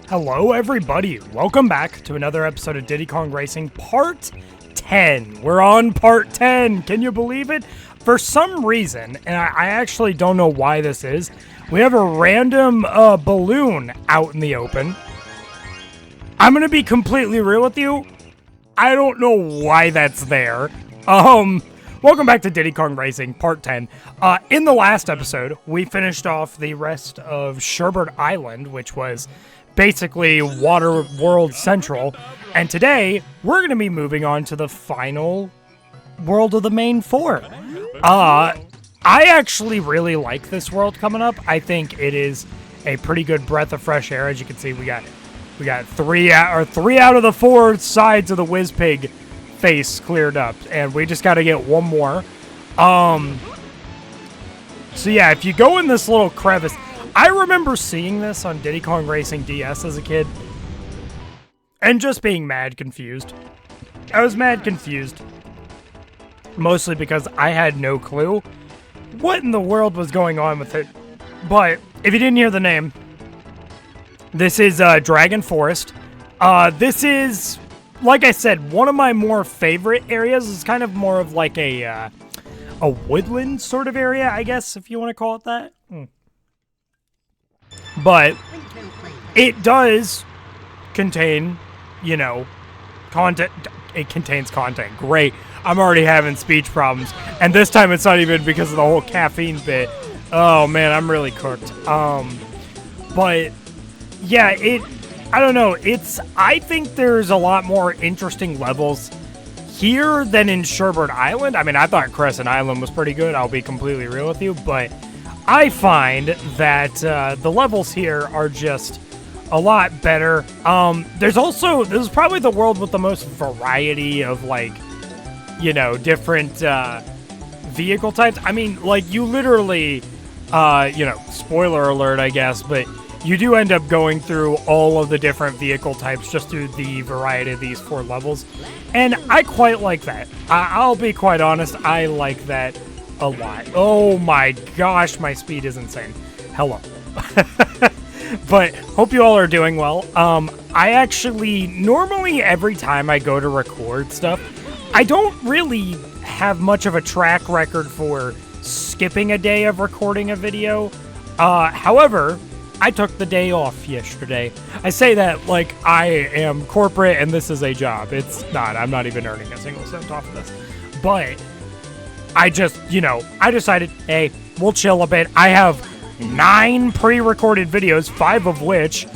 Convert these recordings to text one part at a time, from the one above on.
Hello everybody, welcome back to another episode of Diddy Kong Racing Part 10. We're on Part 10, can you believe it? For some reason, and I actually don't know why this is, we have a random balloon out in the open. I'm gonna be completely real with you, I don't know why that's there. Welcome back to Diddy Kong Racing Part 10. In the last episode, we finished off the rest of Sherbert Island, which was basically Water World Central, and today we're going to be moving on to the final world of the main four. I actually really like this world coming up. I think it is a pretty good breath of fresh air. As you can see, we got three out of the four sides of the Whizpig face cleared up, and we just got to get one more. So yeah, if you go in this little crevice, I remember seeing this on Diddy Kong Racing DS as a kid, and just being mad confused. I was mad confused, mostly because I had no clue what in the world was going on with it. But if you didn't hear the name, this is Dragon Forest. This is, like I said, one of my more favorite areas. It's kind of more of like a woodland sort of area, I guess, if you want to call it that. But it does contain, you know, content. It contains content. Great. I'm already having speech problems. And this time it's not even because of the whole caffeine bit. Oh, man, I'm really cooked. But, yeah, I don't know. I think there's a lot more interesting levels here than in Sherbert Island. I mean, I thought Crescent Island was pretty good. I'll be completely real with you. But I find that the levels here are just a lot better. This is probably the world with the most variety of, like, you know, different vehicle types. I mean, like, you literally, you know, spoiler alert, I guess, but you do end up going through all of the different vehicle types just through the variety of these four levels. And I quite like that. I'll be quite honest, I like that a lot. Oh my gosh, my speed is insane. Hello. But hope you all are doing well. I actually, normally every time I go to record stuff, I don't really have much of a track record for skipping a day of recording a video. However, I took the day off yesterday. I say that like I am corporate and this is a job. It's not. I'm not even earning a single cent off of this. But I just, you know, I decided, hey, we'll chill a bit. I have 9 pre-recorded videos, 5 of which,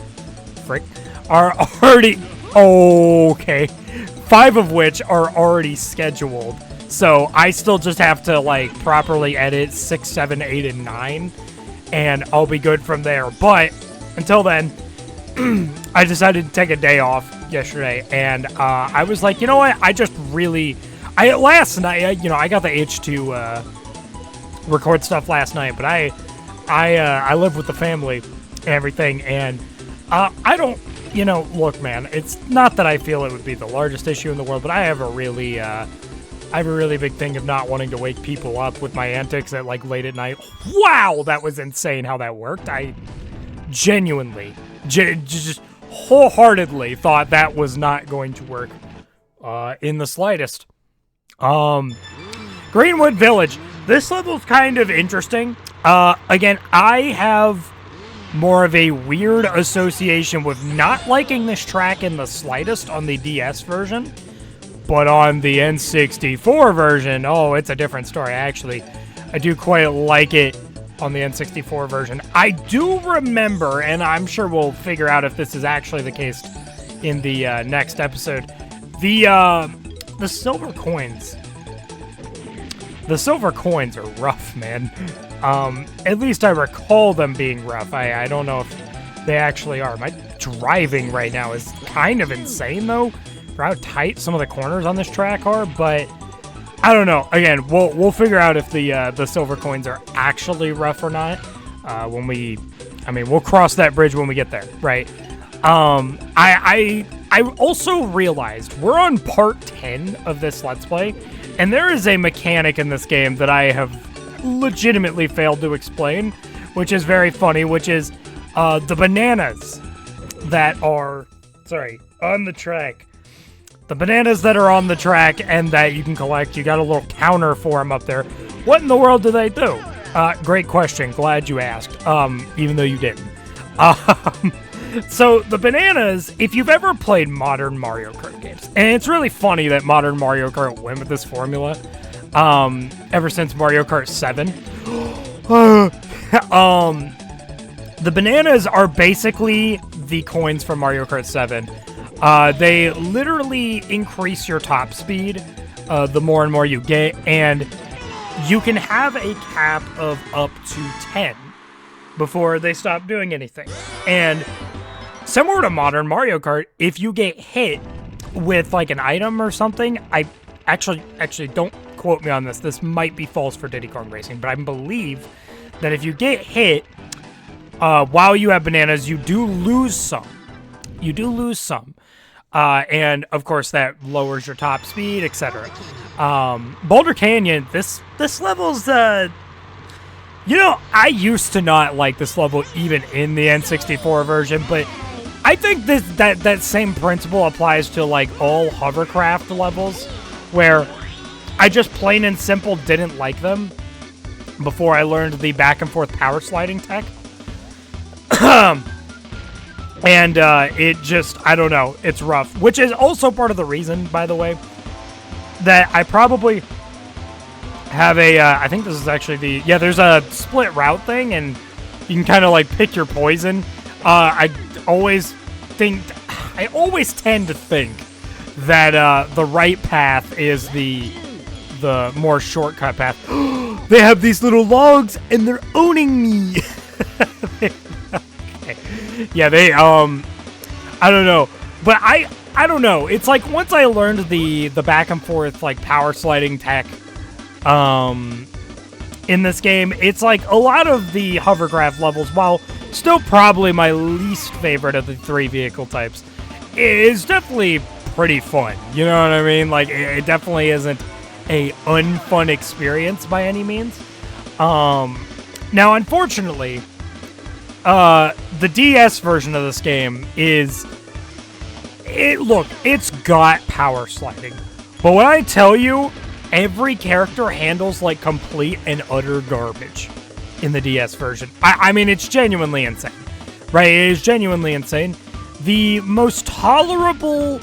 are already, okay, 5 of which are already scheduled. So I still just have to, like, properly edit 6, 7, 8, and 9, and I'll be good from there. But until then, I decided to take a day off yesterday, and I was like, you know what, last night, you know, I got the itch to record stuff last night, but I live with the family and everything, and I don't, you know, look, man, it's not that I feel it would be the largest issue in the world, but I have a really big thing of not wanting to wake people up with my antics at, like, late at night. Wow, that was insane how that worked. I genuinely, just wholeheartedly thought that was not going to work in the slightest. Greenwood Village. This level's kind of interesting. Again, I have more of a weird association with not liking this track in the slightest on the DS version. But on the N64 version, oh, it's a different story. I do quite like it on the N64 version. I do remember, and I'm sure we'll figure out if this is actually the case in the next episode, the silver coins. The silver coins are rough, man. At least I recall them being rough. I don't know if they actually are. My driving right now is kind of insane, though, for how tight some of the corners on this track are. But I don't know. Again, we'll figure out if the silver coins are actually rough or not. We'll cross that bridge when we get there, right? I also realized we're on part 10 of this Let's Play, and there is a mechanic in this game that I have legitimately failed to explain, which is very funny, which is the bananas. that are, on the track. The bananas that are on the track and that you can collect, you got a little counter for them up there. What in the world do they do? Great question. Glad you asked, even though you didn't. So the bananas, if you've ever played modern Mario Kart games, and it's really funny that modern Mario Kart went with this formula, ever since Mario Kart 7. The bananas are basically the coins from Mario Kart 7. They literally increase your top speed the more and more you get, and you can have a cap of up to 10 before they stop doing anything. And similar to modern Mario Kart, if you get hit with like an item or something, I actually don't quote me on this. This might be false for Diddy Kong Racing, but I believe that if you get hit while you have bananas, you do lose some. And of course that lowers your top speed, etc. Boulder Canyon, this level's I used to not like this level even in the N64 version, but I think that same principle applies to like all hovercraft levels, where I just plain and simple didn't like them before I learned the back and forth power sliding tech. And it just, I don't know, it's rough. Which is also part of the reason, by the way, that I probably have I think this is actually there's a split route thing, and you can kind of like pick your poison. I always tend to think that the right path is the more shortcut path. They have these little logs, and they're owning me. Okay. Yeah, they, I don't know. But I don't know. It's like, once I learned the back and forth, like, power sliding tech, in this game, it's like a lot of the hovercraft levels, while still probably my least favorite of the three vehicle types, is definitely pretty fun. You know what I mean? Like, it definitely isn't a unfun experience by any means. Now, unfortunately, the DS version of this game it's got power sliding. But when I tell you, every character handles like complete and utter garbage in the DS version. I mean, it's genuinely insane, right? It is genuinely insane. The most tolerable,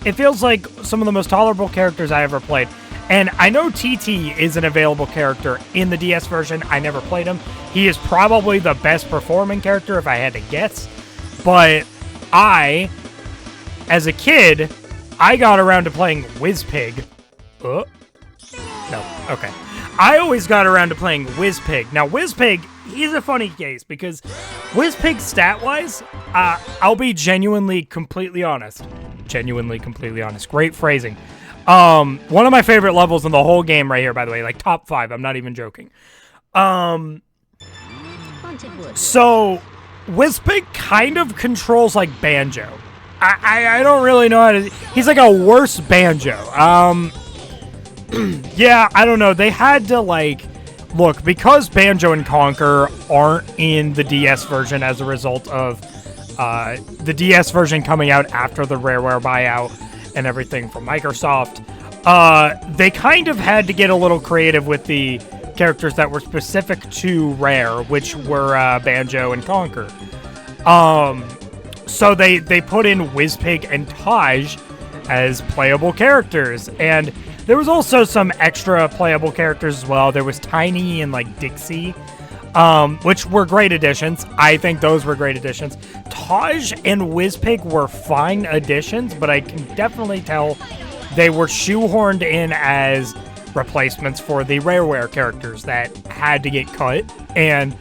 it feels like some of the most tolerable characters I ever played. And I know TT is an available character in the DS version. I never played him. He is probably the best performing character if I had to guess. But as a kid, I got around to playing Whizpig. No, okay. I always got around to playing Whizpig. Now, Whizpig, he's a funny case, because Whizpig stat-wise, I'll be genuinely completely honest. Great phrasing. One of my favorite levels in the whole game right here, by the way, like top 5, I'm not even joking. So, Whizpig kind of controls like Banjo. I don't really know how to... He's like a worse Banjo. Yeah, I don't know. They had to, like... Look, because Banjo and Conker aren't in the DS version as a result of the DS version coming out after the Rareware buyout and everything from Microsoft, they kind of had to get a little creative with the characters that were specific to Rare, which were Banjo and Conker. So they put in Whizpig and Taj as playable characters, and there was also some extra playable characters as well. There was Tiny and like Dixie, which were great additions. I think those were great additions. Taj and Whizpig were fine additions, but I can definitely tell they were shoehorned in as replacements for the Rareware characters that had to get cut. And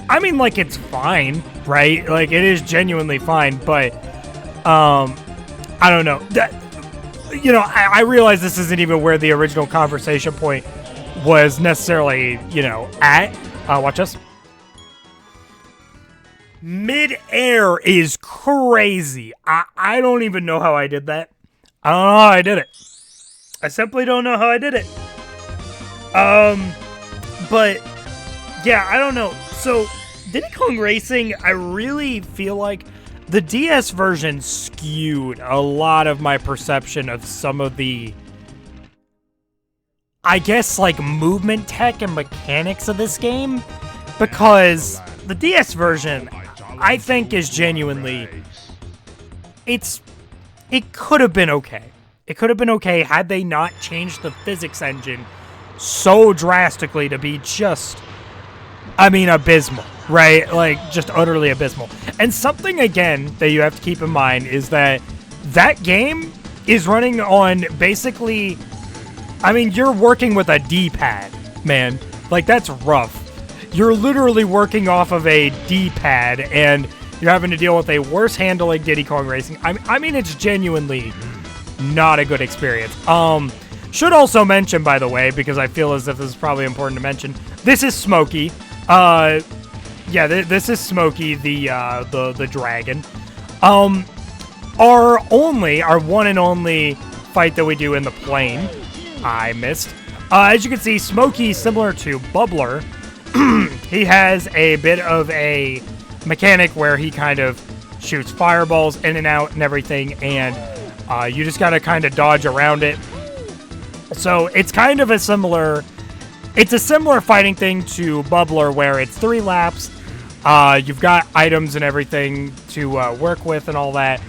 I mean, like, it's fine, right? Like, it is genuinely fine, but I don't know. I realize this isn't even where the original conversation point was necessarily, at. Watch us. Mid-air is crazy. I don't even know how I did that. I don't know how I did it. I simply don't know how I did it. But, yeah, I don't know. So, Diddy Kong Racing, I really feel like the DS version skewed a lot of my perception of some of the, I guess, like, movement tech and mechanics of this game, because the DS version, I think, is genuinely, it could have been okay. It could have been okay had they not changed the physics engine so drastically to be just, I mean, abysmal, right? Like, just utterly abysmal. And something, again, that you have to keep in mind is that that game is running on basically, I mean, you're working with a D-pad, man. Like, that's rough. You're literally working off of a D-pad, and you're having to deal with a worse handling Diddy Kong Racing. I mean, it's genuinely not a good experience. Should also mention, by the way, because I feel as if this is probably important to mention, this is Smokey. Yeah, this is Smokey, the dragon. Our one and only fight that we do in the plane, I missed. As you can see, Smokey, similar to Bubbler, he has a bit of a mechanic where he kind of shoots fireballs in and out and everything, and you just gotta kind of dodge around it. So it's kind of a similar fighting thing to Bubbler, where it's 3 laps. You've got items and everything to work with and all that.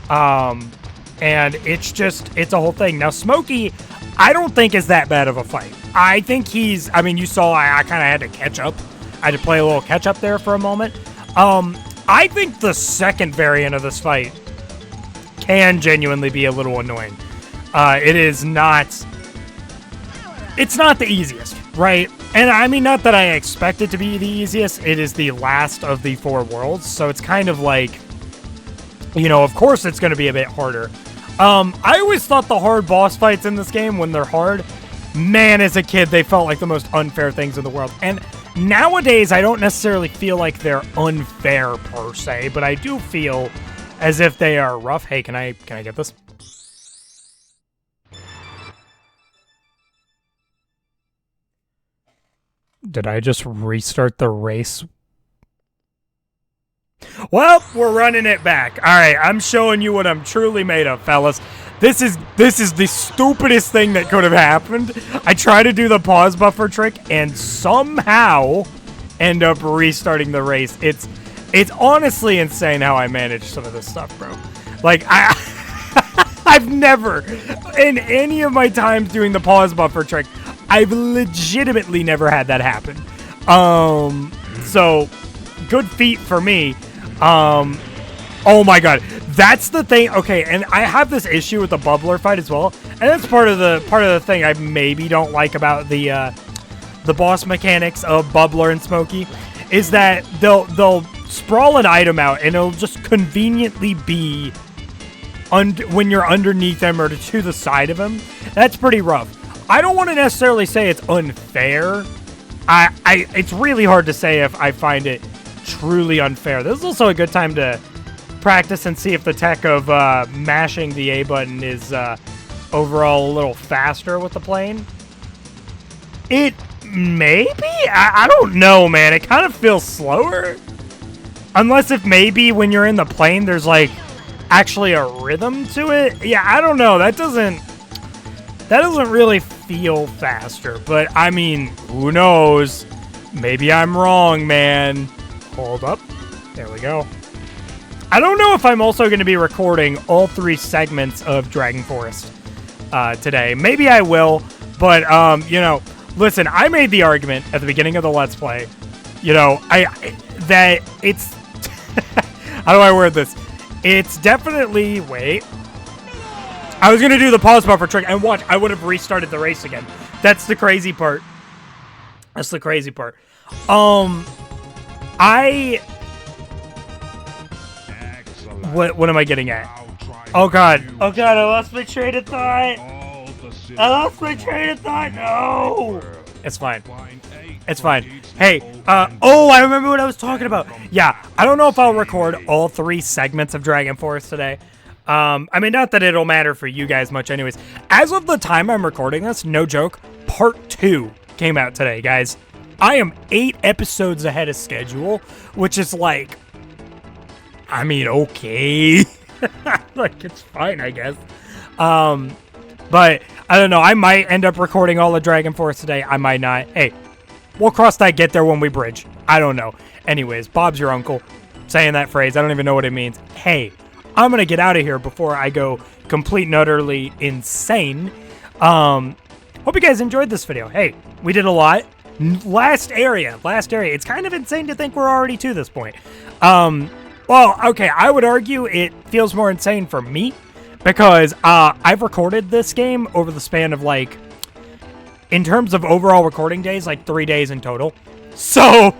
And it's a whole thing. Now, Smokey, I don't think is that bad of a fight. I think I mean, you saw I kind of had to catch up. I had to play a little catch up there for a moment. I think the second variant of this fight can genuinely be a little annoying. It's not the easiest, right? And I mean, not that I expect it to be the easiest. It is the last of the 4 worlds, so it's kind of like, you know, of course it's going to be a bit harder. I always thought the hard boss fights in this game, when they're hard, man, as a kid, they felt like the most unfair things in the world. And nowadays, I don't necessarily feel like they're unfair per se, but I do feel as if they are rough. Hey, can I get this? Did I just restart the race? Well, we're running it back. All right, I'm showing you what I'm truly made of, fellas. This is the stupidest thing that could have happened. I try to do the pause buffer trick and somehow end up restarting the race. It's honestly insane how I manage some of this stuff, bro. Like, I've never, in any of my times doing the pause buffer trick, I've legitimately never had that happen. So good feat for me. Oh my god, that's the thing. Okay, and I have this issue with the Bubbler fight as well, and that's part of the thing I maybe don't like about the boss mechanics of Bubbler and Smokey, is that they'll sprawl an item out and it'll just conveniently be when you're underneath them or to the side of them. That's pretty rough. I don't want to necessarily say it's unfair. It's really hard to say if I find it truly unfair. This is also a good time to practice and see if the tech of mashing the A button is overall a little faster with the plane. It maybe? I don't know, man. It kind of feels slower. Unless if maybe when you're in the plane there's like actually a rhythm to it. Yeah, I don't know. That doesn't really feel faster, but I mean, who knows? Maybe I'm wrong, man. Hold up. There we go. I don't know if I'm also going to be recording all 3 segments of Dragon Forest today. Maybe I will, but, you know, listen, I made the argument at the beginning of the Let's Play, you know, that it's, how do I word this? It's definitely, wait. I was going to do the pause buffer trick, and watch, I would have restarted the race again. That's the crazy part. That's the crazy part. What am I getting at? Oh god. Oh god, I lost my train of thought. I lost my train of thought. No. It's fine. It's fine. Hey, oh, I remember what I was talking about. Yeah, I don't know if I'll record all 3 segments of Dragon Force today. I mean, not that it'll matter for you guys much anyways. As of the time I'm recording this, no joke, part 2 came out today, guys. I am 8 episodes ahead of schedule, which is like, I mean, okay. Like, it's fine, I guess. But I don't know. I might end up recording all of Dragon Force today. I might not. Hey, we'll cross that get there when we bridge. I don't know. Anyways, Bob's your uncle. Saying that phrase, I don't even know what it means. Hey, I'm going to get out of here before I go complete and utterly insane. Hope you guys enjoyed this video. Hey, we did a lot. Last area. It's kind of insane to think we're already to this point. Well, okay, I would argue it feels more insane for me because I've recorded this game over the span of, like, in terms of overall recording days, like 3 days in total. So,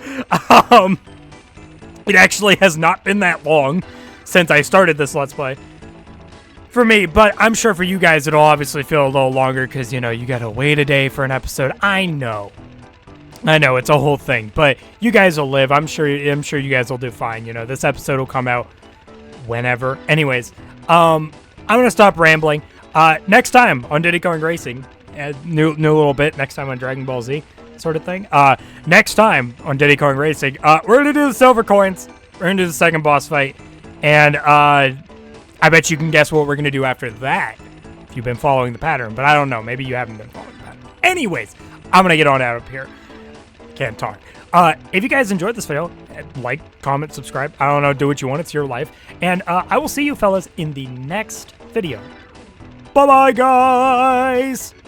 it actually has not been that long since I started this Let's Play for me, but I'm sure for you guys it'll obviously feel a little longer because, you know, you gotta wait a day for an episode. I know, it's a whole thing, but you guys will live. I'm sure you guys will do fine. You know, this episode will come out whenever. Anyways, I'm gonna stop rambling. Next time on Diddy Kong Racing, new little bit. Next time on Dragon Ball Z, sort of thing. Next time on Diddy Kong Racing, we're gonna do the silver coins. We're gonna do the second boss fight, and I bet you can guess what we're gonna do after that if you've been following the pattern. But I don't know. Maybe you haven't been following the pattern. Anyways, I'm gonna get on out of here. Can't talk. If you guys enjoyed this video, like, comment, subscribe. I don't know, do what you want. It's your life. And I will see you fellas in the next video. Bye-bye, guys!